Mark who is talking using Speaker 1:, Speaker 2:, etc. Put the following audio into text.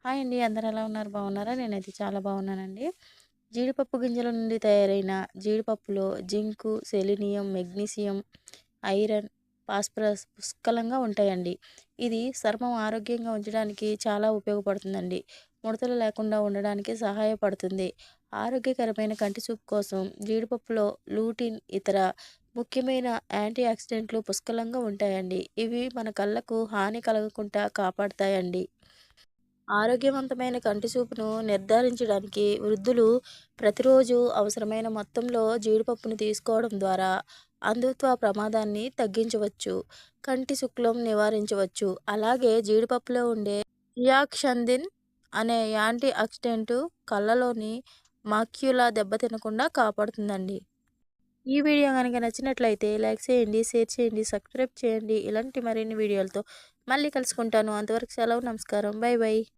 Speaker 1: Hi అండి. అందరూ ఎలా ఉన్నారు? బాగున్నారా? నేనైతే చాలా బాగున్నానండి. జీడిపప్పు గింజల నుండి తయారైన జీడిపప్పులో zinc, selenium, magnesium, iron, phosphorus పుష్కలంగా ఉంటాయండి. ఇది చర్మం ఆరోగ్యంగా ఉంచడానికి చాలా ఉపయోగపడుతుందండి. ముడతలు లేకుండా ఉండడానికి సహాయపడుతుంది. ఆరోగ్యకరమైన కంటి చూపు కోసం జీడిపప్పులో లూటిన్, ఇతర ముఖ్యమైన యాంటీ ఆక్సిడెంట్లు పుష్కలంగా ఉంటాయండి. ఇవి మన కళ్ళకు హాని కలగకుండా కాపాడతాయండి. ఆరోగ్యవంతమైన కంటి చూపును నిర్ధారించడానికి వృద్ధులు ప్రతిరోజు అవసరమైన మొత్తంలో జీడిపప్పును తీసుకోవడం ద్వారా అంధత్వ ప్రమాదాన్ని తగ్గించవచ్చు. కంటి శుక్లం నివారించవచ్చు. అలాగే జీడిపప్పులో ఉండే జియాక్సందిన్ అనే యాంటీ ఆక్సిడెంట్ కళ్ళలోని మాక్యులా దెబ్బతినకుండా కాపాడుతుందండి. ఈ వీడియో కనుక నచ్చినట్లయితే లైక్ చేయండి, షేర్ చేయండి, సబ్స్క్రైబ్ చేయండి. ఇలాంటి మరిన్ని వీడియోలతో మళ్ళీ కలుసుకుంటాను. అంతవరకు సెలవు. నమస్కారం. By by.